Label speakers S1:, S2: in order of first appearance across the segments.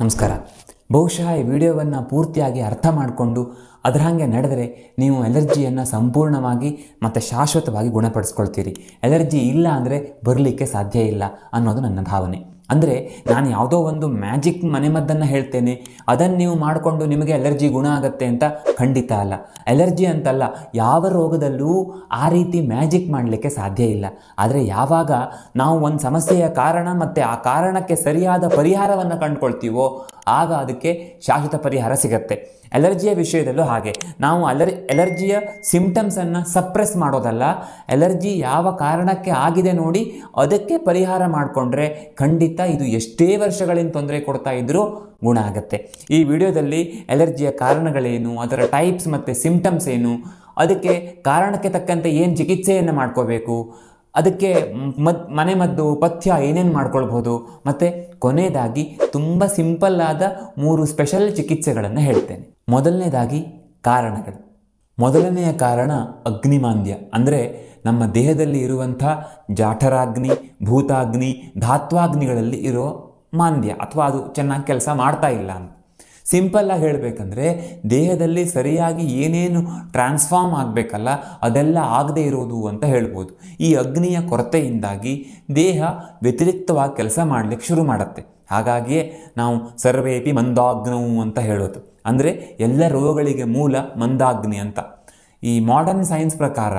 S1: ನಮಸ್ಕಾರ. ಬಹುಶಃ ಈ ವಿಡಿಯೋವನ್ನು ಪೂರ್ತಿಯಾಗಿ ಅರ್ಥ ಮಾಡಿಕೊಂಡು ಅದರ ಹಾಗೆ ನಡೆದರೆ ನೀವು ಎಲರ್ಜಿಯನ್ನು ಸಂಪೂರ್ಣವಾಗಿ ಮತ್ತು ಶಾಶ್ವತವಾಗಿ ಗುಣಪಡಿಸ್ಕೊಳ್ತೀರಿ. ಎಲರ್ಜಿ ಇಲ್ಲ ಅಂದರೆ ಬರಲಿಕ್ಕೆ ಸಾಧ್ಯ ಇಲ್ಲ ಅನ್ನೋದು ನನ್ನ ಭಾವನೆ. ಅಂದರೆ ನಾನು ಯಾವುದೋ ಒಂದು ಮ್ಯಾಜಿಕ್ ಮನೆಮದ್ದನ್ನು ಹೇಳ್ತೇನೆ, ಅದನ್ನು ನೀವು ಮಾಡಿಕೊಂಡು ನಿಮಗೆ ಎಲರ್ಜಿ ಗುಣ ಆಗುತ್ತೆ ಅಂತ ಖಂಡಿತ ಅಲ್ಲ. ಎಲರ್ಜಿ ಅಂತಲ್ಲ, ಯಾವ ರೋಗದಲ್ಲೂ ಆ ರೀತಿ ಮ್ಯಾಜಿಕ್ ಮಾಡಲಿಕ್ಕೆ ಸಾಧ್ಯ ಇಲ್ಲ. ಆದರೆ ಯಾವಾಗ ನಾವು ಒಂದು ಸಮಸ್ಯೆಯ ಕಾರಣ ಮತ್ತು ಆ ಕಾರಣಕ್ಕೆ ಸರಿಯಾದ ಪರಿಹಾರವನ್ನು ಕಂಡುಕೊಳ್ತೀವೋ ಆಗ ಅದಕ್ಕೆ ಶಾಶ್ವತ ಪರಿಹಾರ ಸಿಗತ್ತೆ. ಎಲರ್ಜಿಯ ವಿಷಯದಲ್ಲೂ ಹಾಗೆ. ನಾವು ಎಲರ್ಜಿಯ ಸಿಂಪ್ಟಮ್ಸನ್ನು ಸಪ್ರೆಸ್ ಮಾಡೋದಲ್ಲ, ಎಲರ್ಜಿ ಯಾವ ಕಾರಣಕ್ಕೆ ಆಗಿದೆ ನೋಡಿ ಅದಕ್ಕೆ ಪರಿಹಾರ ಮಾಡಿಕೊಂಡ್ರೆ ಖಂಡಿತ ಇದು ಎಷ್ಟೇ ವರ್ಷಗಳಿಂದ ತೊಂದರೆ ಕೊಡ್ತಾ ಇದ್ದರೂ ಗುಣ ಆಗುತ್ತೆ. ಈ ವಿಡಿಯೋದಲ್ಲಿ ಎಲರ್ಜಿಯ ಕಾರಣಗಳೇನು, ಅದರ ಟೈಪ್ಸ್ ಮತ್ತು ಸಿಂಪ್ಟಮ್ಸ್ ಏನು, ಅದಕ್ಕೆ ಕಾರಣಕ್ಕೆ ತಕ್ಕಂತೆ ಏನು ಚಿಕಿತ್ಸೆಯನ್ನು ಮಾಡ್ಕೋಬೇಕು, ಅದಕ್ಕೆ ಮನೆಮದ್ದು ಪಥ್ಯ ಏನೇನು ಮಾಡ್ಕೊಳ್ಬೋದು, ಮತ್ತು ಕೊನೆಯದಾಗಿ ತುಂಬ ಸಿಂಪಲ್ ಆದ 3 ಸ್ಪೆಷಲ್ ಚಿಕಿತ್ಸೆಗಳನ್ನು ಹೇಳ್ತೇನೆ. ಮೊದಲನೇದಾಗಿ ಕಾರಣಗಳು. ಮೊದಲನೆಯ ಕಾರಣ ಅಗ್ನಿಮಾಂದ್ಯ. ಅಂದರೆ ನಮ್ಮ ದೇಹದಲ್ಲಿ ಇರುವಂಥ ಜಾಠರಾಗ್ನಿ, ಭೂತಾಗ್ನಿ, ಧಾತ್ವಾಗ್ನಿಗಳಲ್ಲಿ ಇರೋ ಮಾಂದ್ಯ ಅಥವಾ ಅದು ಚೆನ್ನಾಗಿ ಕೆಲಸ ಮಾಡ್ತಾ ಇಲ್ಲ ಅಂತ. ಸಿಂಪಲ್ಲಾಗಿ ಹೇಳಬೇಕಂದ್ರೆ ದೇಹದಲ್ಲಿ ಸರಿಯಾಗಿ ಏನೇನು ಟ್ರಾನ್ಸ್ಫಾರ್ಮ್ ಆಗಬೇಕಲ್ಲ ಅದೆಲ್ಲ ಆಗದೇ ಇರೋದು ಅಂತ ಹೇಳ್ಬೋದು. ಈ ಅಗ್ನಿಯ ಕೊರತೆಯಿಂದಾಗಿ ದೇಹ ವ್ಯತಿರಿಕ್ತವಾಗಿ ಕೆಲಸ ಮಾಡಲಿಕ್ಕೆ ಶುರು ಮಾಡುತ್ತೆ. ಹಾಗಾಗಿಯೇ ನಾವು ಸರ್ವೇಪಿ ಮಂದಾಗ್ನವು ಅಂತ ಹೇಳೋದು. ಅಂದರೆ ಎಲ್ಲ ರೋಗಗಳಿಗೆ ಮೂಲ ಮಂದಾಗ್ನಿ ಅಂತ. ಈ ಮಾಡರ್ನ್ ಸೈನ್ಸ್ ಪ್ರಕಾರ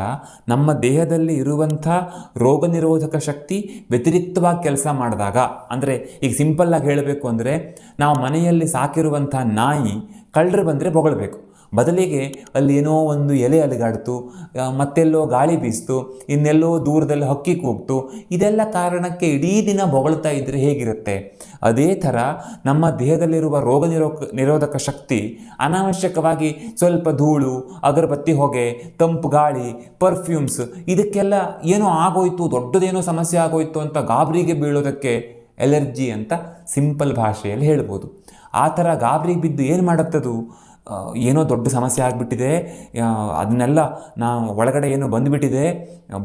S1: ನಮ್ಮ ದೇಹದಲ್ಲಿ ಇರುವಂಥ ರೋಗ ನಿರೋಧಕ ಶಕ್ತಿ ವ್ಯತಿರಿಕ್ತವಾಗಿ ಕೆಲಸ ಮಾಡಿದಾಗ, ಅಂದರೆ ಈಗ ಸಿಂಪಲ್ಲಾಗಿ ಹೇಳಬೇಕು ಅಂದರೆ ನಾವು ಮನೆಯಲ್ಲಿ ಸಾಕಿರುವಂಥ ನಾಯಿ ಕಳ್ಳರು ಬಂದರೆ ಬೊಗಳ್ಬೇಕು, ಬದಲಿಗೆ ಅಲ್ಲಿ ಏನೋ ಒಂದು ಎಲೆ ಅಲುಗಾಡ್ತು, ಮತ್ತೆಲ್ಲೋ ಗಾಳಿ ಬೀಸ್ತು, ಇನ್ನೆಲ್ಲೋ ದೂರದಲ್ಲಿ ಹಕ್ಕಿ ಕೂಗ್ತು, ಇದೆಲ್ಲ ಕಾರಣಕ್ಕೆ ಇಡೀ ದಿನ ಬೊಗಳ್ತಾ ಇದ್ದರೆ ಹೇಗಿರುತ್ತೆ? ಅದೇ ಥರ ನಮ್ಮ ದೇಹದಲ್ಲಿರುವ ರೋಗ ನಿರೋಧಕ ಶಕ್ತಿ ಅನಾವಶ್ಯಕವಾಗಿ ಸ್ವಲ್ಪ ಧೂಳು, ಅಗರಬತ್ತಿ ಹೊಗೆ, ತಂಪು ಗಾಳಿ, ಪರ್ಫ್ಯೂಮ್ಸ್ ಇದಕ್ಕೆಲ್ಲ ಏನೋ ಆಗೋಯ್ತು, ದೊಡ್ಡದೇನೋ ಸಮಸ್ಯೆ ಆಗೋಯ್ತು ಅಂತ ಗಾಬರಿಗೆ ಬೀಳೋದಕ್ಕೆ ಎಲರ್ಜಿ ಅಂತ ಸಿಂಪಲ್ ಭಾಷೆಯಲ್ಲಿ ಹೇಳ್ಬೋದು. ಆ ಥರ ಗಾಬರಿಗೆ ಬಿದ್ದು ಏನು ಮಾಡುತ್ತದು? ಏನೋ ದೊಡ್ಡ ಸಮಸ್ಯೆ ಆಗಿಬಿಟ್ಟಿದೆ, ಅದನ್ನೆಲ್ಲ ನಾವು ಒಳಗಡೆ ಏನೋ ಬಂದುಬಿಟ್ಟಿದೆ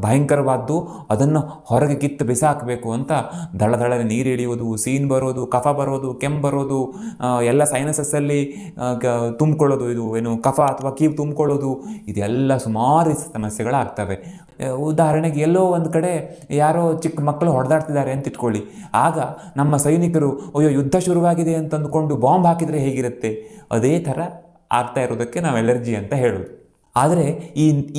S1: ಭಯಂಕರವಾದ್ದು, ಅದನ್ನು ಹೊರಗೆ ಕಿತ್ತು ಬಿಸಾಕಬೇಕು ಅಂತ ದಳ ನೀರು ಇಳಿಯೋದು, ಸೀನ್ ಬರೋದು, ಕಫ ಬರೋದು, ಕೆಮ್ಮು ಬರೋದು, ಎಲ್ಲ ಸೈನಸಸ್ಸಲ್ಲಿ ತುಂಬಿಕೊಳ್ಳೋದು, ಇದು ಏನು ಕಫ ಅಥವಾ ಕೀವು ತುಂಬಿಕೊಳ್ಳೋದು, ಇದೆಲ್ಲ ಸುಮಾರು ಸಮಸ್ಯೆಗಳಾಗ್ತವೆ. ಉದಾಹರಣೆಗೆ ಎಲ್ಲೋ ಒಂದು ಕಡೆ ಯಾರೋ ಚಿಕ್ಕ ಮಕ್ಕಳು ಹೊಡೆದಾಡ್ತಿದ್ದಾರೆ ಅಂತ ಇಟ್ಕೊಳ್ಳಿ. ಆಗ ನಮ್ಮ ಸೈನಿಕರು ಅಯ್ಯೋ ಯುದ್ಧ ಶುರುವಾಗಿದೆ ಅಂತಂದುಕೊಂಡು ಬಾಂಬ್ ಹಾಕಿದರೆ ಹೇಗಿರುತ್ತೆ? ಅದೇ ಥರ ಆಗ್ತಾ ಇರೋದಕ್ಕೆ ನಾವು ಎಲರ್ಜಿ ಅಂತ ಹೇಳೋದು. ಆದರೆ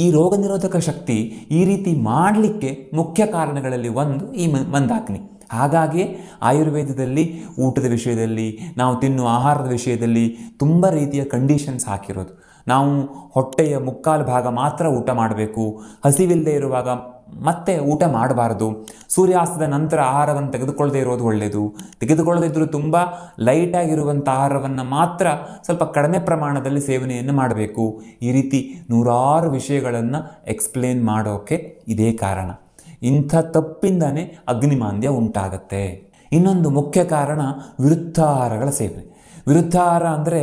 S1: ಈ ರೋಗ ನಿರೋಧಕ ಶಕ್ತಿ ಈ ರೀತಿ ಮಾಡಲಿಕ್ಕೆ ಮುಖ್ಯ ಕಾರಣಗಳಲ್ಲಿ ಒಂದು ಈ ಮಂದಾಗ್ನಿ. ಹಾಗಾಗಿ ಆಯುರ್ವೇದದಲ್ಲಿ ಊಟದ ವಿಷಯದಲ್ಲಿ, ನಾವು ತಿನ್ನುವ ಆಹಾರದ ವಿಷಯದಲ್ಲಿ ತುಂಬ ರೀತಿಯ ಕಂಡೀಷನ್ಸ್ ಹಾಕಿರೋದು. ನಾವು ಹೊಟ್ಟೆಯ ಮುಕ್ಕಾಲು ಭಾಗ ಮಾತ್ರ ಊಟ ಮಾಡಬೇಕು, ಹಸಿವಿಲ್ಲದೆ ಇರುವಾಗ ಮತ್ತೆ ಊಟ ಮಾಡಬಾರ್ದು, ಸೂರ್ಯಾಸ್ತದ ನಂತರ ಆಹಾರವನ್ನು ತೆಗೆದುಕೊಳ್ಳದೇ ಇರೋದು ಒಳ್ಳೆಯದು, ತೆಗೆದುಕೊಳ್ಳದಿದ್ದರೂ ತುಂಬ ಲೈಟಾಗಿರುವಂಥ ಆಹಾರವನ್ನು ಮಾತ್ರ ಸ್ವಲ್ಪ ಕಡಿಮೆ ಪ್ರಮಾಣದಲ್ಲಿ ಸೇವನೆಯನ್ನು ಮಾಡಬೇಕು. ಈ ರೀತಿ ನೂರಾರು ವಿಷಯಗಳನ್ನು ಎಕ್ಸ್ಪ್ಲೇನ್ ಮಾಡೋಕ್ಕೆ ಇದೇ ಕಾರಣ. ಇಂಥ ತಪ್ಪಿಂದನೇ ಅಗ್ನಿಮಾಂದ್ಯ ಉಂಟಾಗತ್ತೆ. ಇನ್ನೊಂದು ಮುಖ್ಯ ಕಾರಣ ವಿರುದ್ಧಾಹಾರಗಳ ಸೇವನೆ. ವಿರುದ್ಧಾಹಾರ ಅಂದರೆ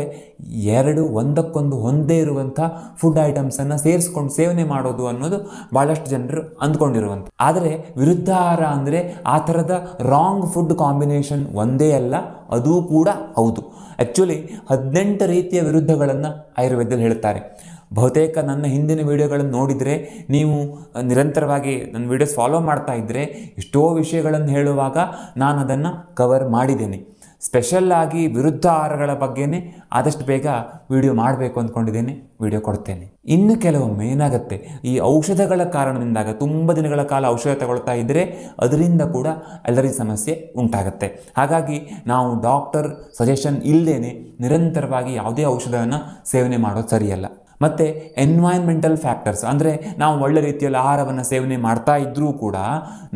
S1: ಒಂದಕ್ಕೊಂದು ಹೊಂದೇ ಇರುವಂಥ ಫುಡ್ ಐಟಮ್ಸನ್ನು ಸೇರಿಸ್ಕೊಂಡು ಸೇವನೆ ಮಾಡೋದು ಅನ್ನೋದು ಭಾಳಷ್ಟು ಜನರು ಅಂದ್ಕೊಂಡಿರುವಂಥ. ಆದರೆ ವಿರುದ್ಧಾಹಾರ ಅಂದರೆ ಆ ಥರದ ರಾಂಗ್ ಫುಡ್ ಕಾಂಬಿನೇಷನ್ ಒಂದೇ ಅಲ್ಲ, ಅದೂ ಕೂಡ ಹೌದು. ಆ್ಯಕ್ಚುಲಿ 18 ರೀತಿಯ ವಿರುದ್ಧಗಳನ್ನು ಆಯುರ್ವೇದದಲ್ಲಿ ಹೇಳ್ತಾರೆ. ಬಹುತೇಕ ನನ್ನ ಹಿಂದಿನ ವಿಡಿಯೋಗಳನ್ನು ನೋಡಿದರೆ, ನೀವು ನಿರಂತರವಾಗಿ ನನ್ನ ವಿಡಿಯೋಸ್ ಫಾಲೋ ಮಾಡ್ತಾ ಇದ್ದರೆ ಎಷ್ಟೋ ವಿಷಯಗಳನ್ನು ಹೇಳುವಾಗ ನಾನು ಅದನ್ನು ಕವರ್ ಮಾಡಿದ್ದೇನೆ. ಸ್ಪೆಷಲ್ಲಾಗಿ ವಿರುದ್ಧ ಆಹಾರಗಳ ಬಗ್ಗೆನೇ ಆದಷ್ಟು ಬೇಗ ವಿಡಿಯೋ ಮಾಡಬೇಕು ಅಂದ್ಕೊಂಡಿದ್ದೇನೆ, ವಿಡಿಯೋ ಕೊಡ್ತೇನೆ. ಇನ್ನು ಕೆಲವೊಮ್ಮೆ ಏನಾಗುತ್ತೆ, ಈ ಔಷಧಗಳ ಕಾರಣದಿಂದಾಗ ತುಂಬ ದಿನಗಳ ಕಾಲ ಔಷಧ ತಗೊಳ್ತಾ ಇದ್ದರೆ ಅದರಿಂದ ಕೂಡ ಎಲರ್ಜಿ ಸಮಸ್ಯೆ ಉಂಟಾಗುತ್ತೆ. ಹಾಗಾಗಿ ನಾವು ಡಾಕ್ಟರ್ ಸಜೆಷನ್ ಇಲ್ಲದೇ ನಿರಂತರವಾಗಿ ಯಾವುದೇ ಔಷಧವನ್ನು ಸೇವನೆ ಮಾಡೋದು ಸರಿಯಲ್ಲ. ಮತ್ತು ಎನ್ವೈರ್ಮೆಂಟಲ್ ಫ್ಯಾಕ್ಟರ್ಸ್ ಅಂದರೆ ನಾವು ಒಳ್ಳೆ ರೀತಿಯಲ್ಲಿ ಆಹಾರವನ್ನು ಸೇವನೆ ಮಾಡ್ತಾ ಇದ್ದರೂ ಕೂಡ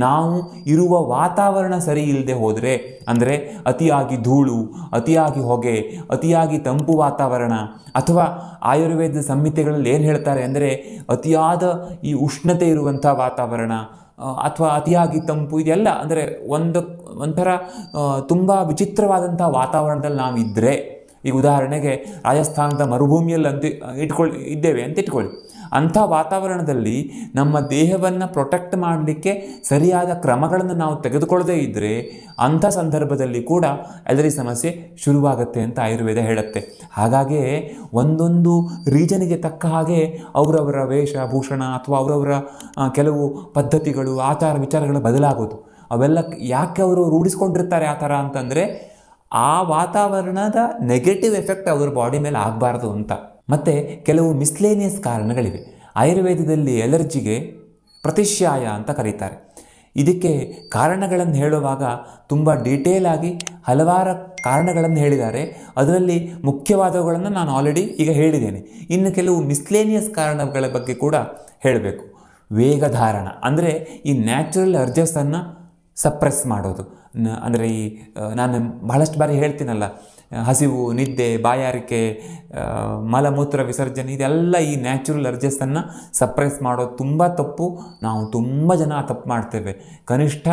S1: ನಾವು ಇರುವ ವಾತಾವರಣ ಸರಿ ಇಲ್ಲದೆ ಹೋದರೆ, ಅಂದರೆ ಅತಿಯಾಗಿ ಧೂಳು, ಅತಿಯಾಗಿ ಹೊಗೆ, ಅತಿಯಾಗಿ ತಂಪು ವಾತಾವರಣ, ಅಥವಾ ಆಯುರ್ವೇದ ಸಂಹಿತೆಗಳಲ್ಲಿ ಏನು ಹೇಳ್ತಾರೆ ಅಂದರೆ ಅತಿಯಾದ ಈ ಉಷ್ಣತೆ ಇರುವಂಥ ವಾತಾವರಣ ಅಥವಾ ಅತಿಯಾಗಿ ತಂಪು, ಇದೆಲ್ಲ ಅಂದರೆ ಒಂಥರ ತುಂಬ ವಿಚಿತ್ರವಾದಂಥ ವಾತಾವರಣದಲ್ಲಿ ನಾವಿದ್ದರೆ, ಈಗ ಉದಾಹರಣೆಗೆ ರಾಜಸ್ಥಾನದ ಮರುಭೂಮಿಯಲ್ಲಿ ಇದ್ದೇವೆ ಅಂತ ಇಟ್ಕೊಳ್ಳಿ. ಅಂಥ ವಾತಾವರಣದಲ್ಲಿ ನಮ್ಮ ದೇಹವನ್ನು ಪ್ರೊಟೆಕ್ಟ್ ಮಾಡಲಿಕ್ಕೆ ಸರಿಯಾದ ಕ್ರಮಗಳನ್ನು ನಾವು ತೆಗೆದುಕೊಳ್ಳದೇ ಇದ್ದರೆ ಅಂಥ ಸಂದರ್ಭದಲ್ಲಿ ಕೂಡ ಅಲರ್ಜಿ ಸಮಸ್ಯೆ ಶುರುವಾಗುತ್ತೆ ಅಂತ ಆಯುರ್ವೇದ ಹೇಳುತ್ತೆ. ಹಾಗಾಗಿ ಒಂದೊಂದು ರೀಜನಿಗೆ ತಕ್ಕ ಹಾಗೆ ಅವರವರ ವೇಷಭೂಷಣ ಅಥವಾ ಅವರವರ ಕೆಲವು ಪದ್ಧತಿಗಳು, ಆಚಾರ ವಿಚಾರಗಳು ಬದಲಾಗೋದು. ಅವೆಲ್ಲ ಯಾಕೆ ಅವರು ರೂಢಿಸ್ಕೊಂಡಿರ್ತಾರೆ ಆ ಥರ ಅಂತಂದರೆ ಆ ವಾತಾವರಣದ ನೆಗೆಟಿವ್ ಎಫೆಕ್ಟ್ ಅವ್ರ ಬಾಡಿ ಮೇಲೆ ಆಗಬಾರ್ದು ಅಂತ. ಮತ್ತು ಕೆಲವು ಮಿಸ್ಲೇನಿಯಸ್ ಕಾರಣಗಳಿವೆ. ಆಯುರ್ವೇದದಲ್ಲಿ ಎಲರ್ಜಿಗೆ ಪ್ರತಿಶ್ಯಾಯ ಅಂತ ಕರೀತಾರೆ. ಇದಕ್ಕೆ ಕಾರಣಗಳನ್ನು ಹೇಳುವಾಗ ತುಂಬ ಡೀಟೇಲ್ ಆಗಿ ಹಲವಾರು ಕಾರಣಗಳನ್ನು ಹೇಳಿದ್ದಾರೆ. ಅದರಲ್ಲಿ ಮುಖ್ಯವಾದವುಗಳನ್ನು ನಾನು ಆಲ್ರೆಡಿ ಈಗ ಹೇಳಿದ್ದೇನೆ. ಇನ್ನು ಕೆಲವು ಮಿಸ್ಲೇನಿಯಸ್ ಕಾರಣಗಳ ಬಗ್ಗೆ ಕೂಡ ಹೇಳಬೇಕು. ವೇಗಧಾರಣ ಅಂದರೆ ಈ ನ್ಯಾಚುರಲ್ ಅರ್ಜಸ್ಸನ್ನು ಸಪ್ರೆಸ್ ಮಾಡೋದು. ಅಂದರೆ ಈ ನಾನು ಬಹಳಷ್ಟು ಬಾರಿ ಹೇಳ್ತೀನಲ್ಲ, ಹಸಿವು, ನಿದ್ದೆ, ಬಾಯಾರಿಕೆ, ಮಲಮೂತ್ರ ವಿಸರ್ಜನೆ, ಇದೆಲ್ಲ ಈ ನ್ಯಾಚುರಲ್ ಅರ್ಜಸ್ಸನ್ನು ಸಪ್ರೆಸ್ ಮಾಡೋದು ತುಂಬ ತಪ್ಪು. ನಾವು ತುಂಬ ಜನ ತಪ್ಪು ಮಾಡ್ತೇವೆ. ಕನಿಷ್ಠ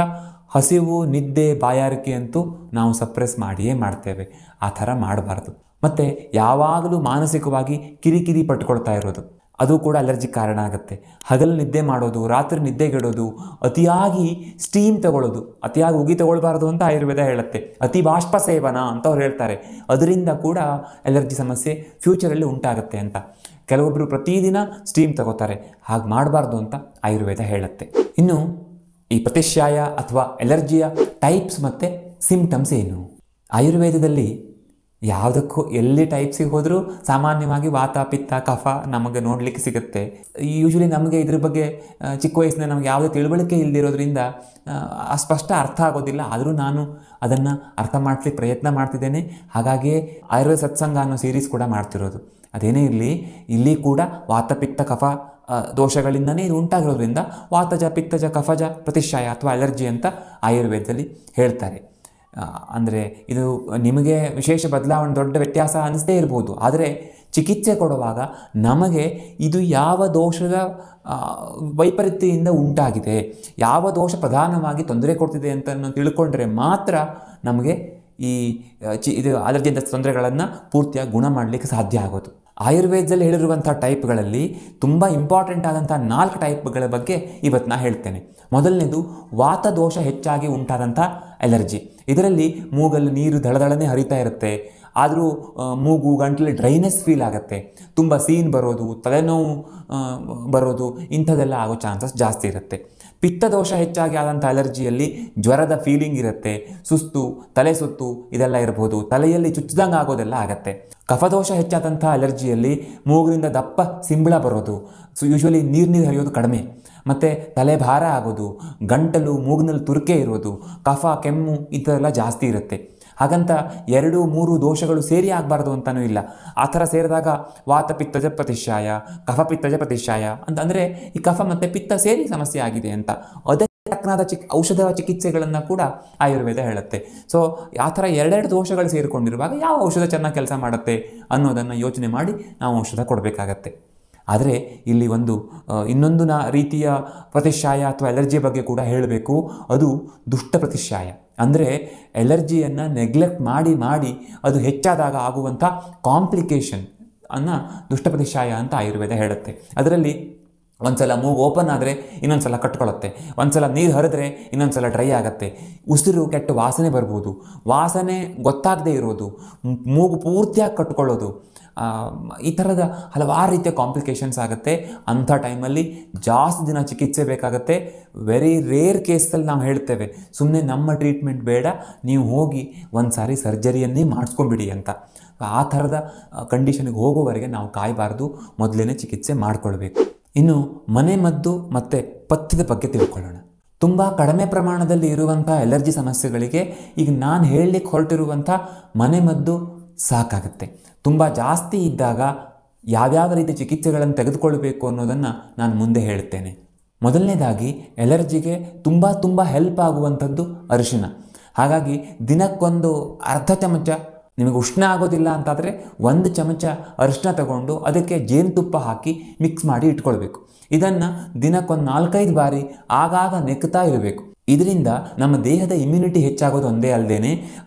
S1: ಹಸಿವು, ನಿದ್ದೆ, ಬಾಯಾರಿಕೆ ಅಂತೂ ನಾವು ಸಪ್ರೆಸ್ ಮಾಡಿಯೇ ಮಾಡ್ತೇವೆ. ಆ ಥರ ಮಾಡಬಾರ್ದು. ಮತ್ತು ಯಾವಾಗಲೂ ಮಾನಸಿಕವಾಗಿ ಕಿರಿಕಿರಿ ಪಟ್ಕೊಳ್ತಾ ಇರೋದು, ಅದು ಕೂಡ ಅಲರ್ಜಿ ಕಾರಣ ಆಗುತ್ತೆ. ಹಗಲು ನಿದ್ದೆ ಮಾಡೋದು, ರಾತ್ರಿ ನಿದ್ದೆಗೆಡೋದು, ಅತಿಯಾಗಿ ಸ್ಟೀಮ್ ತಗೊಳ್ಳೋದು, ಅತಿಯಾಗಿ ಉಗಿ ತಗೊಳ್ಬಾರ್ದು ಅಂತ ಆಯುರ್ವೇದ ಹೇಳುತ್ತೆ. ಅತಿ ಬಾಷ್ಪ ಸೇವನ ಅಂತ ಅವ್ರು ಹೇಳ್ತಾರೆ. ಅದರಿಂದ ಕೂಡ ಅಲರ್ಜಿ ಸಮಸ್ಯೆ ಫ್ಯೂಚರಲ್ಲಿ ಉಂಟಾಗುತ್ತೆ ಅಂತ. ಕೆಲವೊಬ್ಬರು ಪ್ರತಿದಿನ ಸ್ಟೀಮ್ ತಗೋತಾರೆ, ಹಾಗೆ ಮಾಡಬಾರ್ದು ಅಂತ ಆಯುರ್ವೇದ ಹೇಳುತ್ತೆ. ಇನ್ನು ಈ ಪ್ರತಿಶ್ಯಾಯ ಅಥವಾ ಅಲರ್ಜಿಯ ಟೈಪ್ಸ್ ಮತ್ತು ಸಿಂಪ್ಟಮ್ಸ್ ಏನು? ಆಯುರ್ವೇದದಲ್ಲಿ ಯಾವುದಕ್ಕೂ ಎಲ್ಲಿ ಟೈಪ್ಸಿಗೆ ಹೋದರೂ ಸಾಮಾನ್ಯವಾಗಿ ವಾತ, ಪಿತ್ತ, ಕಫ ನಮಗೆ ನೋಡಲಿಕ್ಕೆ ಸಿಗುತ್ತೆ. ಯೂಶ್ವಲಿ ನಮಗೆ ಇದ್ರ ಬಗ್ಗೆ ಚಿಕ್ಕ ವಯಸ್ಸಿನ ನಮಗೆ ಯಾವುದೇ ತಿಳುವಳಿಕೆ ಇಲ್ಲದಿರೋದ್ರಿಂದ ಅಸ್ಪಷ್ಟ ಅರ್ಥ ಆಗೋದಿಲ್ಲ. ಆದರೂ ನಾನು ಅದನ್ನು ಅರ್ಥ ಮಾಡಿಸ್ಲಿಕ್ಕೆ ಪ್ರಯತ್ನ ಮಾಡ್ತಿದ್ದೇನೆ. ಹಾಗಾಗಿಯೇ ಆಯುರ್ವೇದ ಸತ್ಸಂಗ ಅನ್ನೋ ಸೀರೀಸ್ ಕೂಡ ಮಾಡ್ತಿರೋದು. ಅದೇನೇ ಇರಲಿ, ಇಲ್ಲಿ ಕೂಡ ವಾತ, ಪಿತ್ತ, ಕಫ ದೋಷಗಳಿಂದನೇ ಇದು ಉಂಟಾಗಿರೋದ್ರಿಂದ ವಾತಜ, ಪಿತ್ತಜ, ಕಫಜ ಪ್ರತಿಶ್ಯಾಯ ಅಥವಾ ಅಲರ್ಜಿ ಅಂತ ಆಯುರ್ವೇದದಲ್ಲಿ ಹೇಳ್ತಾರೆ. ಅಂದರೆ ಇದು ನಿಮಗೆ ವಿಶೇಷ ಬದಲಾವಣೆ, ದೊಡ್ಡ ವ್ಯತ್ಯಾಸ ಅನ್ನಿಸದೇ ಇರ್ಬೋದು. ಆದರೆ ಚಿಕಿತ್ಸೆ ಕೊಡುವಾಗ ನಮಗೆ ಇದು ಯಾವ ದೋಷದ ವೈಪರೀತ್ಯದಿಂದ ಉಂಟಾಗಿದೆ, ಯಾವ ದೋಷ ಪ್ರಧಾನವಾಗಿ ತೊಂದರೆ ಕೊಡ್ತಿದೆ ಅಂತ ತಿಳ್ಕೊಂಡ್ರೆ ಮಾತ್ರ ನಮಗೆ ಈ ಇದು ಅಲರ್ಜಿಯಿಂದ ತೊಂದರೆಗಳನ್ನು ಪೂರ್ತಿಯಾಗಿ ಗುಣ ಮಾಡಲಿಕ್ಕೆ ಸಾಧ್ಯ ಆಗೋದು. ಆಯುರ್ವೇದದಲ್ಲಿ ಹೇಳಿರುವಂಥ ಟೈಪ್ಗಳಲ್ಲಿ ತುಂಬ ಇಂಪಾರ್ಟೆಂಟ್ ಆದಂಥ 4 ಟೈಪ್ಗಳ ಬಗ್ಗೆ ಇವತ್ತು ನಾನು ಹೇಳ್ತೇನೆ. ಮೊದಲನೇದು ವಾತದೋಷ ಹೆಚ್ಚಾಗಿ ಉಂಟಾದಂಥ ಅಲರ್ಜಿ. ಇದರಲ್ಲಿ ಮೂಗಲ್ಲಿ ನೀರು ದಳದಳನೆ ಹರಿತಾ ಇರುತ್ತೆ, ಆದರೂ ಮೂಗು, ಗಂಟಲಲ್ಲಿ ಡ್ರೈನೆಸ್ ಫೀಲ್ ಆಗುತ್ತೆ, ತುಂಬ ಸೀನ್ ಬರೋದು, ತಲೆನೋವು ಬರೋದು, ಇಂಥದ್ದೆಲ್ಲ ಆಗೋ ಚಾನ್ಸಸ್ ಜಾಸ್ತಿ ಇರುತ್ತೆ. ಪಿತ್ತದೋಷ ಹೆಚ್ಚಾಗಿ ಆದಂಥ ಅಲರ್ಜಿಯಲ್ಲಿ ಜ್ವರದ ಫೀಲಿಂಗ್ ಇರುತ್ತೆ, ಸುಸ್ತು, ತಲೆ ಸುತ್ತು ಇದೆಲ್ಲ ಇರ್ಬೋದು, ತಲೆಯಲ್ಲಿ ಚುಚ್ಚಿದಂಗೆ ಆಗೋದೆಲ್ಲ ಆಗುತ್ತೆ. ಕಫದೋಷ ಹೆಚ್ಚಾದಂಥ ಅಲರ್ಜಿಯಲ್ಲಿ ಮೂಗಿನಿಂದ ದಪ್ಪ ಸಿಂಬಳ ಬರೋದು, ಯೂಶ್ವಲಿ ನೀರು ಹರಿಯೋದು ಕಡಿಮೆ, ಮತ್ತು ತಲೆ ಭಾರ ಆಗೋದು, ಗಂಟಲು ಮೂಗಿನಲ್ಲಿ ತುರಿಕೆ ಇರೋದು, ಕಫ, ಕೆಮ್ಮು ಇಂಥದ್ದೆಲ್ಲ ಜಾಸ್ತಿ ಇರುತ್ತೆ. ಹಾಗಂತ 2-3 ದೋಷಗಳು ಸೇರಿ ಆಗಬಾರ್ದು ಅಂತಲೂ ಇಲ್ಲ. ಆ ಥರ ಸೇರಿದಾಗ ವಾತ ಪಿತ್ತಜ ಪ್ರತಿಶ್ಯಾಯ, ಕಫ ಪಿತ್ತಜ ಪ್ರತಿಶ್ಯಾಯ ಅಂತಂದರೆ ಈ ಕಫ ಮತ್ತು ಪಿತ್ತ ಸೇರಿ ಸಮಸ್ಯೆ ಆಗಿದೆ ಅಂತ. ಅದಕ್ಕೆ ತಕ್ಕನಾದ ಔಷಧ ಚಿಕಿತ್ಸೆಗಳನ್ನು ಕೂಡ ಆಯುರ್ವೇದ ಹೇಳುತ್ತೆ. ಸೊ ಆ ಥರ 2 ದೋಷಗಳು ಸೇರಿಕೊಂಡಿರುವಾಗ ಯಾವ ಔಷಧ ಚೆನ್ನಾಗಿ ಕೆಲಸ ಮಾಡುತ್ತೆ ಅನ್ನೋದನ್ನು ಯೋಚನೆ ಮಾಡಿ ನಾವು ಔಷಧ ಕೊಡಬೇಕಾಗತ್ತೆ. ಆದರೆ ಇಲ್ಲಿ ಇನ್ನೊಂದು ರೀತಿಯ ಪ್ರತಿಶ್ಯಾಯ ಅಥವಾ ಅಲರ್ಜಿ ಬಗ್ಗೆ ಕೂಡ ಹೇಳಬೇಕು. ಅದು ದುಷ್ಟ ಪ್ರತಿಶ್ಯಾಯ. ಅಂದರೆ ಎಲರ್ಜಿಯನ್ನು ನೆಗ್ಲೆಕ್ಟ್ ಮಾಡಿ ಅದು ಹೆಚ್ಚಾದಾಗ ಆಗುವಂಥ ಕಾಂಪ್ಲಿಕೇಶನ್ ದುಷ್ಟ ಪ್ರತಿಶ್ಯಾಯ ಅಂತ ಆಯುರ್ವೇದ ಹೇಳುತ್ತೆ. ಅದರಲ್ಲಿ ಒಂದು ಸಲ ಮೂಗು ಓಪನ್ ಆದರೆ ಇನ್ನೊಂದು ಸಲ ಕಟ್ಕೊಳ್ಳುತ್ತೆ, ಒಂದು ಸಲ ನೀರು ಹರಿದ್ರೆ ಇನ್ನೊಂದು ಸಲ ಡ್ರೈ ಆಗುತ್ತೆ, ಉಸಿರು ಕೆಟ್ಟ ವಾಸನೆ ಬರ್ಬೋದು, ವಾಸನೆ ಗೊತ್ತಾಗದೇ ಇರೋದು, ಮೂಗು ಪೂರ್ತಿಯಾಗಿ ಕಟ್ಕೊಳ್ಳೋದು, ಈ ಥರದ ಹಲವಾರು ರೀತಿಯ ಕಾಂಪ್ಲಿಕೇಶನ್ಸ್ ಆಗುತ್ತೆ. ಅಂಥ ಟೈಮಲ್ಲಿ ಜಾಸ್ತಿ ದಿನ ಚಿಕಿತ್ಸೆ ಬೇಕಾಗುತ್ತೆ. ವೆರಿ ರೇರ್ ಕೇಸಲ್ಲಿ ನಾವು ಹೇಳ್ತೇವೆ, ಸುಮ್ಮನೆ ನಮ್ಮ ಟ್ರೀಟ್ಮೆಂಟ್ ಬೇಡ, ನೀವು ಹೋಗಿ ಒಂದು ಸಾರಿ ಸರ್ಜರಿಯನ್ನೇ ಮಾಡಿಸ್ಕೊಂಬಿಡಿ ಅಂತ. ಆ ಥರದ ಕಂಡೀಷನ್ಗೆ ಹೋಗೋವರೆಗೆ ನಾವು ಕಾಯಬಾರ್ದು, ಮೊದಲೇ ಚಿಕಿತ್ಸೆ ಮಾಡಿಕೊಳ್ಬೇಕು. ಇನ್ನು ಮನೆಮದ್ದು ಮತ್ತು ಪಥ್ಯದ ಬಗ್ಗೆ ತಿಳ್ಕೊಳ್ಳೋಣ. ತುಂಬ ಕಡಿಮೆ ಪ್ರಮಾಣದಲ್ಲಿ ಇರುವಂಥ ಅಲರ್ಜಿ ಸಮಸ್ಯೆಗಳಿಗೆ ಈಗ ನಾನು ಹೇಳಲಿಕ್ಕೆ ಹೊರಟಿರುವಂಥ ಮನೆಮದ್ದು ಸಾಕಾಗುತ್ತೆ. ತುಂಬ ಜಾಸ್ತಿ ಇದ್ದಾಗ ಯಾವ್ಯಾವ ರೀತಿ ಚಿಕಿತ್ಸೆಗಳನ್ನು ತೆಗೆದುಕೊಳ್ಬೇಕು ಅನ್ನೋದನ್ನು ನಾನು ಮುಂದೆ ಹೇಳ್ತೇನೆ. ಮೊದಲನೇದಾಗಿ ಅಲರ್ಜಿಗೆ ತುಂಬ ಹೆಲ್ಪ್ ಆಗುವಂಥದ್ದು ಅರಿಶಿನ. ಹಾಗಾಗಿ ದಿನಕ್ಕೊಂದು ಅರ್ಧ ಚಮಚ, ನಿಮಗೆ ಉಷ್ಣ ಆಗೋದಿಲ್ಲ ಅಂತಾದರೆ 1 ಚಮಚ ಅರಿಶಿನ ತಗೊಂಡು ಅದಕ್ಕೆ ಜೇನುತುಪ್ಪ ಹಾಕಿ ಮಿಕ್ಸ್ ಮಾಡಿ ಇಟ್ಕೊಳ್ಬೇಕು. ಇದನ್ನು ದಿನಕ್ಕೊಂದು 4-5 ಬಾರಿ ಆಗಾಗ ನೆಕ್ತಾ ಇರಬೇಕು. ಇದರಿಂದ ನಮ್ಮ ದೇಹದ ಇಮ್ಯುನಿಟಿ ಹೆಚ್ಚಾಗೋದು ಒಂದೇ ಅಲ್ಲದೆ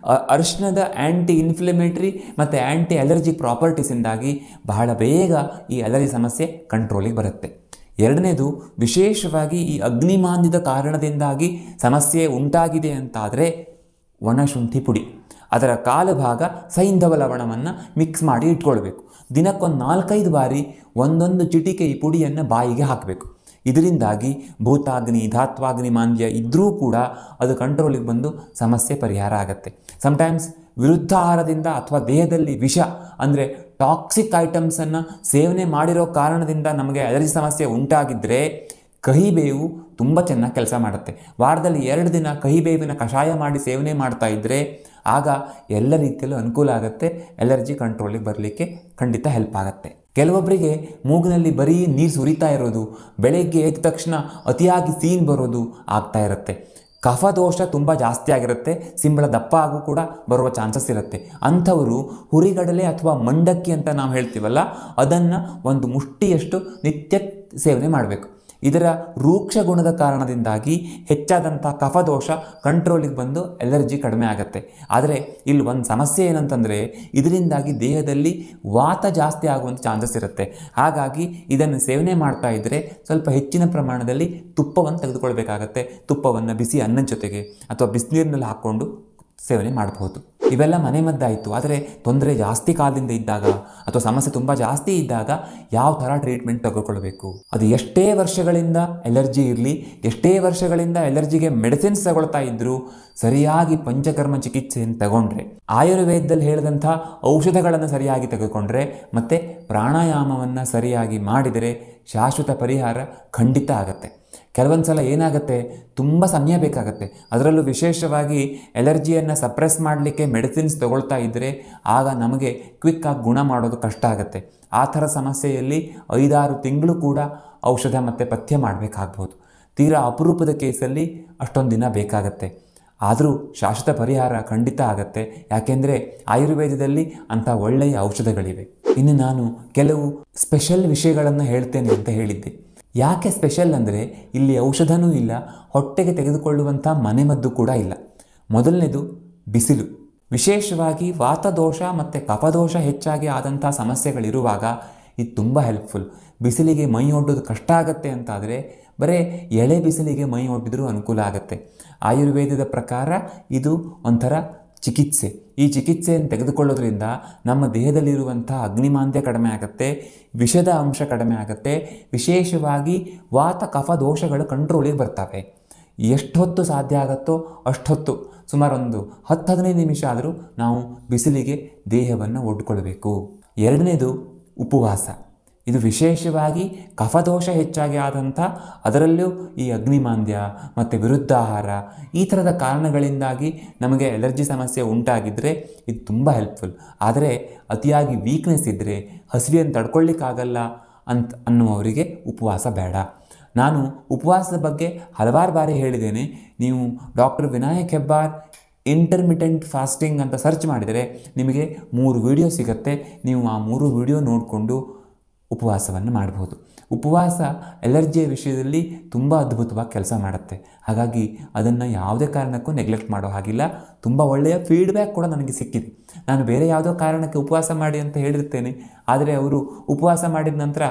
S1: ಅರಿಶಿಣದ ಆ್ಯಂಟಿ ಇನ್ಫ್ಲಮೇಟ್ರಿ ಮತ್ತು ಆ್ಯಂಟಿ ಅಲರ್ಜಿ ಪ್ರಾಪರ್ಟೀಸಿಂದಾಗಿ ಬಹಳ ಬೇಗ ಈ ಅಲರ್ಜಿ ಸಮಸ್ಯೆ ಕಂಟ್ರೋಲಿಗೆ ಬರುತ್ತೆ. ಎರಡನೇದು, ವಿಶೇಷವಾಗಿ ಈ ಅಗ್ನಿಮಾಂದ್ಯದ ಕಾರಣದಿಂದಾಗಿ ಸಮಸ್ಯೆ ಉಂಟಾಗಿದೆ ಅಂತಾದರೆ ಒಣಶುಂಠಿ ಪುಡಿ, ಅದರ ಕಾಲು ಭಾಗ ಸೈಂಧವ ಲವಣವನ್ನು ಮಿಕ್ಸ್ ಮಾಡಿ ಇಟ್ಕೊಳ್ಬೇಕು. ದಿನಕ್ಕೊಂದು 4-5 ಬಾರಿ ಒಂದೊಂದು ಚಿಟಿಕೆ ಈ ಪುಡಿಯನ್ನು ಬಾಯಿಗೆ ಹಾಕಬೇಕು. ಇದರಿಂದಾಗಿ ಭೂತಾಗ್ನಿ ಧಾತ್ವಾಗ್ನಿ ಮಾಂದ್ಯ ಇದ್ದರೂ ಕೂಡ ಅದು ಕಂಟ್ರೋಲಿಗೆ ಬಂದು ಸಮಸ್ಯೆ ಪರಿಹಾರ ಆಗುತ್ತೆ. ಸಮಟೈಮ್ಸ್ ವಿರುದ್ಧ ಆಹಾರದಿಂದ ಅಥವಾ ದೇಹದಲ್ಲಿ ವಿಷ ಅಂದರೆ ಟಾಕ್ಸಿಕ್ ಐಟಮ್ಸನ್ನು ಸೇವನೆ ಮಾಡಿರೋ ಕಾರಣದಿಂದ ನಮಗೆ ಅಲರ್ಜಿ ಸಮಸ್ಯೆ ಉಂಟಾಗಿದ್ದರೆ ಕಹಿಬೇವು ತುಂಬ ಚೆನ್ನಾಗಿ ಕೆಲಸ ಮಾಡುತ್ತೆ. ವಾರದಲ್ಲಿ 2 ದಿನ ಕಹಿಬೇವಿನ ಕಷಾಯ ಮಾಡಿ ಸೇವನೆ ಮಾಡ್ತಾ ಇದ್ದರೆ ಆಗ ಎಲ್ಲ ರೀತಿಯಲ್ಲೂ ಅನುಕೂಲ ಆಗುತ್ತೆ. ಅಲರ್ಜಿ ಕಂಟ್ರೋಲಿಗೆ ಬರಲಿಕ್ಕೆ ಖಂಡಿತ ಹೆಲ್ಪ್ ಆಗುತ್ತೆ. ಕೆಲವೊಬ್ಬರಿಗೆ ಮೂಗಿನಲ್ಲಿ ಬರೀ ನೀರು ಸುರಿತಾ ಇರೋದು, ಬೆಳಗ್ಗೆ ಎದ್ದ ತಕ್ಷಣ ಅತಿಯಾಗಿ ಸೀನ್ ಬರೋದು ಆಗ್ತಾ ಇರುತ್ತೆ. ಕಫದೋಷ ತುಂಬ ಜಾಸ್ತಿ ಆಗಿರುತ್ತೆ, ಸಿಂಬಳ ದಪ್ಪ ಆಗು ಕೂಡ ಬರುವ ಚಾನ್ಸಸ್ ಇರುತ್ತೆ. ಅಂಥವರು ಹುರಿಗಡಲೆ ಅಥವಾ ಮಂಡಕ್ಕಿ ಅಂತ ನಾವು ಹೇಳ್ತೀವಲ್ಲ, ಅದನ್ನು ಒಂದು ಮುಷ್ಟಿಯಷ್ಟು ನಿತ್ಯ ಸೇವನೆ ಮಾಡಬೇಕು. ಇದರ ರೂಕ್ಷ ಗುಣದ ಕಾರಣದಿಂದಾಗಿ ಹೆಚ್ಚಾದಂಥ ಕಫದೋಷ ಕಂಟ್ರೋಲಿಗೆ ಬಂದು ಅಲರ್ಜಿ ಕಡಿಮೆ ಆಗುತ್ತೆ. ಆದರೆ ಇಲ್ಲಿ ಒಂದು ಸಮಸ್ಯೆ ಏನಂತಂದರೆ ಇದರಿಂದಾಗಿ ದೇಹದಲ್ಲಿ ವಾತ ಜಾಸ್ತಿ ಆಗುವಂಥ ಚಾನ್ಸಸ್ ಇರುತ್ತೆ. ಹಾಗಾಗಿ ಇದನ್ನು ಸೇವನೆ ಮಾಡ್ತಾ ಇದ್ದರೆ ಸ್ವಲ್ಪ ಹೆಚ್ಚಿನ ಪ್ರಮಾಣದಲ್ಲಿ ತುಪ್ಪವನ್ನು ತೆಗೆದುಕೊಳ್ಬೇಕಾಗತ್ತೆ. ತುಪ್ಪವನ್ನು ಬಿಸಿ ಅನ್ನದ ಜೊತೆಗೆ ಅಥವಾ ಬಿಸಿನೀರಿನಲ್ಲಿ ಹಾಕ್ಕೊಂಡು ಸೇವನೆ ಮಾಡಬಹುದು. ಇವೆಲ್ಲ ಮನೆಮದ್ದಾಯಿತು. ಆದರೆ ತೊಂದರೆ ಜಾಸ್ತಿ ಕಾಲದಿಂದ ಇದ್ದಾಗ ಅಥವಾ ಸಮಸ್ಯೆ ತುಂಬ ಜಾಸ್ತಿ ಇದ್ದಾಗ ಯಾವ ಥರ ಟ್ರೀಟ್ಮೆಂಟ್ ತೆಗೆದುಕೊಳ್ಬೇಕು, ಅದು ಎಷ್ಟೇ ವರ್ಷಗಳಿಂದ ಅಲರ್ಜಿ ಇರಲಿ, ಎಷ್ಟೇ ವರ್ಷಗಳಿಂದ ಅಲರ್ಜಿಗೆ ಮೆಡಿಸಿನ್ಸ್ ತಗೊಳ್ತಾ ಇದ್ದರೂ ಸರಿಯಾಗಿ ಪಂಚಕರ್ಮ ಚಿಕಿತ್ಸೆಯನ್ನು ತಗೊಂಡ್ರೆ, ಆಯುರ್ವೇದದಲ್ಲಿ ಹೇಳಿದಂಥ ಔಷಧಗಳನ್ನು ಸರಿಯಾಗಿ ತೆಗೆದುಕೊಂಡ್ರೆ ಮತ್ತು ಪ್ರಾಣಾಯಾಮವನ್ನು ಸರಿಯಾಗಿ ಮಾಡಿದರೆ ಶಾಶ್ವತ ಪರಿಹಾರ ಖಂಡಿತ ಆಗುತ್ತೆ. ಕೆಲವೊಂದು ಸಲ ಏನಾಗುತ್ತೆ, ತುಂಬ ಸಮಯ ಬೇಕಾಗುತ್ತೆ. ಅದರಲ್ಲೂ ವಿಶೇಷವಾಗಿ ಅಲರ್ಜಿಯನ್ನು ಸಪ್ರೆಸ್ ಮಾಡಲಿಕ್ಕೆ ಮೆಡಿಸಿನ್ಸ್ ತಗೊಳ್ತಾ ಇದ್ದರೆ ಆಗ ನಮಗೆ ಕ್ವಿಕ್ಕಾಗಿ ಗುಣ ಮಾಡೋದು ಕಷ್ಟ ಆಗುತ್ತೆ. ಆ ಥರ ಸಮಸ್ಯೆಯಲ್ಲಿ 5-6 ತಿಂಗಳು ಕೂಡ ಔಷಧ ಮತ್ತು ಪಥ್ಯ ಮಾಡಬೇಕಾಗ್ಬೋದು. ತೀರಾ ಅಪರೂಪದ ಕೇಸಲ್ಲಿ ಅಷ್ಟೊಂದು ದಿನ ಬೇಕಾಗತ್ತೆ. ಆದರೂ ಶಾಶ್ವತ ಪರಿಹಾರ ಖಂಡಿತ ಆಗುತ್ತೆ. ಯಾಕೆಂದರೆ ಆಯುರ್ವೇದದಲ್ಲಿ ಅಂಥ ಒಳ್ಳೆಯ ಔಷಧಗಳಿವೆ. ಇನ್ನು ನಾನು ಕೆಲವು ಸ್ಪೆಷಲ್ ವಿಷಯಗಳನ್ನು ಹೇಳ್ತೇನೆ ಅಂತ ಹೇಳಿದ್ದೆ. ಯಾಕೆ ಸ್ಪೆಷಲ್ ಅಂದರೆ ಇಲ್ಲಿ ಔಷಧನೂ ಇಲ್ಲ, ಹೊಟ್ಟೆಗೆ ತೆಗೆದುಕೊಳ್ಳುವಂಥ ಮನೆಮದ್ದು ಕೂಡ ಇಲ್ಲ. ಮೊದಲನೇದು ಬಿಸಿಲು. ವಿಶೇಷವಾಗಿ ವಾತದೋಷ ಮತ್ತು ಕಫದೋಷ ಹೆಚ್ಚಾಗಿ ಆದಂಥ ಸಮಸ್ಯೆಗಳಿರುವಾಗ ಇದು ತುಂಬ ಹೆಲ್ಪ್ಫುಲ್. ಬಿಸಿಲಿಗೆ ಮೈ ಒಡ್ಡೋದು ಕಷ್ಟ ಆಗುತ್ತೆ ಅಂತಾದರೆ ಬರೀ ಎಳೆ ಬಿಸಿಲಿಗೆ ಮೈ ಒಡ್ಡಿದ್ರೂ ಅನುಕೂಲ ಆಗುತ್ತೆ. ಆಯುರ್ವೇದದ ಪ್ರಕಾರ ಇದು ಒಂಥರ ಚಿಕಿತ್ಸೆ. ಈ ಚಿಕಿತ್ಸೆಯನ್ನು ತೆಗೆದುಕೊಳ್ಳೋದ್ರಿಂದ ನಮ್ಮ ದೇಹದಲ್ಲಿರುವಂಥ ಅಗ್ನಿಮಾಂದ್ಯ ಕಡಿಮೆ ಆಗುತ್ತೆ, ವಿಷದ ಅಂಶ ಕಡಿಮೆ ಆಗುತ್ತೆ. ವಿಶೇಷವಾಗಿ ವಾತ ಕಫ ದೋಷಗಳು ಕಂಟ್ರೋಲಿಗೆ ಬರ್ತವೆ. ಎಷ್ಟು ಹೊತ್ತು ಸಾಧ್ಯ ಆಗುತ್ತೋ ಅಷ್ಟೊತ್ತು, ಸುಮಾರು ಒಂದು 10-15 ನಿಮಿಷ ಆದರೂ ನಾವು ಬಿಸಿಲಿಗೆ ದೇಹವನ್ನು ಒಡ್ಕೊಳ್ಬೇಕು. ಎರಡನೇದು ಉಪವಾಸ. ಇದು ವಿಶೇಷವಾಗಿ ಕಫದೋಷ ಹೆಚ್ಚಾಗಿ ಆದಂಥ, ಅದರಲ್ಲೂ ಈ ಅಗ್ನಿಮಾಂದ್ಯ ಮತ್ತು ವಿರುದ್ಧ ಆಹಾರ ಈ ಥರದ ಕಾರಣಗಳಿಂದಾಗಿ ನಮಗೆ ಅಲರ್ಜಿ ಸಮಸ್ಯೆ ಉಂಟಾಗಿದ್ದರೆ ಇದು ತುಂಬ ಹೆಲ್ಪ್ಫುಲ್. ಆದರೆ ಅತಿಯಾಗಿ ವೀಕ್ನೆಸ್ ಇದ್ದರೆ, ಹಸಿವೆಯನ್ನು ತಡ್ಕೊಳ್ಳಿಕ್ಕಾಗಲ್ಲ ಅನ್ನುವವರಿಗೆ ಉಪವಾಸ ಬೇಡ. ನಾನು ಉಪವಾಸದ ಬಗ್ಗೆ ಹಲವಾರು ಬಾರಿ ಹೇಳಿದ್ದೇನೆ. ನೀವು doctor Vinayak Hebbar intermittent fasting ಅಂತ ಸರ್ಚ್ ಮಾಡಿದರೆ ನಿಮಗೆ 3 ವಿಡಿಯೋ ಸಿಗುತ್ತೆ. ನೀವು ಆ 3 ವಿಡಿಯೋ ನೋಡಿಕೊಂಡು ಉಪವಾಸವನ್ನು ಮಾಡಬಹುದು. ಉಪವಾಸ ಅಲರ್ಜಿಯ ವಿಷಯದಲ್ಲಿ ತುಂಬ ಅದ್ಭುತವಾಗಿ ಕೆಲಸ ಮಾಡುತ್ತೆ. ಹಾಗಾಗಿ ಅದನ್ನು ಯಾವುದೇ ಕಾರಣಕ್ಕೂ ನೆಗ್ಲೆಕ್ಟ್ ಮಾಡೋ ಹಾಗಿಲ್ಲ. ತುಂಬ ಒಳ್ಳೆಯ ಫೀಡ್ಬ್ಯಾಕ್ ಕೂಡ ನನಗೆ ಸಿಕ್ಕಿದೆ. ನಾನು ಬೇರೆ ಯಾವುದೋ ಕಾರಣಕ್ಕೆ ಉಪವಾಸ ಮಾಡಿ ಅಂತ ಹೇಳಿರ್ತೇನೆ, ಆದರೆ ಅವರು ಉಪವಾಸ ಮಾಡಿದ ನಂತರ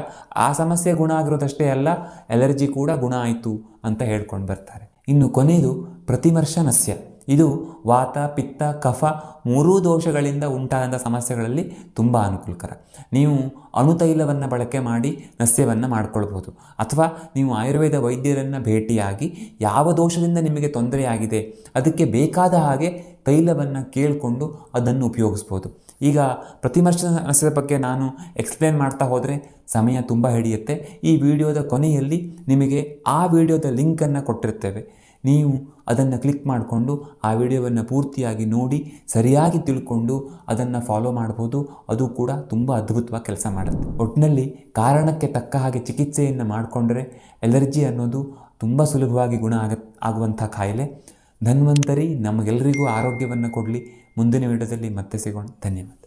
S1: ಆ ಸಮಸ್ಯೆ ಗುಣ ಆಗಿರೋದಷ್ಟೇ ಅಲ್ಲ, ಅಲರ್ಜಿ ಕೂಡ ಗುಣ ಆಯಿತು ಅಂತ ಹೇಳ್ಕೊಂಡು ಬರ್ತಾರೆ. ಇನ್ನು ಕೊನೆಯದು ಪ್ರತಿಮರ್ಶನಸ್ಯ. ಇದು ವಾತ ಪಿತ್ತ ಕಫ 3 ದೋಷಗಳಿಂದ ಉಂಟಾದ ಸಮಸ್ಯೆಗಳಲ್ಲಿ ತುಂಬ ಅನುಕೂಲಕರ. ನೀವು ಅಣುತೈಲವನ್ನು ಬಳಕೆ ಮಾಡಿ ನಸ್ಯವನ್ನು ಮಾಡ್ಕೊಳ್ಬೋದು. ಅಥವಾ ನೀವು ಆಯುರ್ವೇದ ವೈದ್ಯರನ್ನು ಭೇಟಿಯಾಗಿ ಯಾವ ದೋಷದಿಂದ ನಿಮಗೆ ತೊಂದರೆಯಾಗಿದೆ ಅದಕ್ಕೆ ಬೇಕಾದ ಹಾಗೆ ತೈಲವನ್ನು ಕೇಳಿಕೊಂಡು ಅದನ್ನು ಉಪಯೋಗಿಸ್ಬೋದು. ಈಗ ಪ್ರತಿಮರ್ಶನಸ್ಯದ ಬಗ್ಗೆ ನಾನು ಎಕ್ಸ್ಪ್ಲೇನ್ ಮಾಡ್ತಾ ಹೋದರೆ ಸಮಯ ತುಂಬ ಹಿಡಿಯುತ್ತೆ. ಈ ವಿಡಿಯೋದ ಕೊನೆಯಲ್ಲಿ ನಿಮಗೆ ಆ ವಿಡಿಯೋದ ಲಿಂಕನ್ನು ಕೊಟ್ಟಿರ್ತೇವೆ. ನೀವು ಅದನ್ನು ಕ್ಲಿಕ್ ಮಾಡಿಕೊಂಡು ಆ ವಿಡಿಯೋವನ್ನು ಪೂರ್ತಿಯಾಗಿ ನೋಡಿ ಸರಿಯಾಗಿ ತಿಳ್ಕೊಂಡು ಅದನ್ನು ಫಾಲೋ ಮಾಡ್ಬೋದು. ಅದು ಕೂಡ ತುಂಬ ಅದ್ಭುತವಾಗಿ ಕೆಲಸ ಮಾಡುತ್ತೆ. ಒಟ್ಟಿನಲ್ಲಿ ಕಾರಣಕ್ಕೆ ತಕ್ಕ ಹಾಗೆ ಚಿಕಿತ್ಸೆಯನ್ನು ಮಾಡಿಕೊಂಡ್ರೆ ಅಲರ್ಜಿ ಅನ್ನೋದು ತುಂಬ ಸುಲಭವಾಗಿ ಗುಣ ಆಗುವಂಥ ಕಾಯಿಲೆ. ಧನ್ವಂತರಿ ನಮಗೆಲ್ಲರಿಗೂ ಆರೋಗ್ಯವನ್ನು ಕೊಡಲಿ. ಮುಂದಿನ ವಿಡಿಯೋದಲ್ಲಿ ಮತ್ತೆ ಸಿಗೋಣ. ಧನ್ಯವಾದ.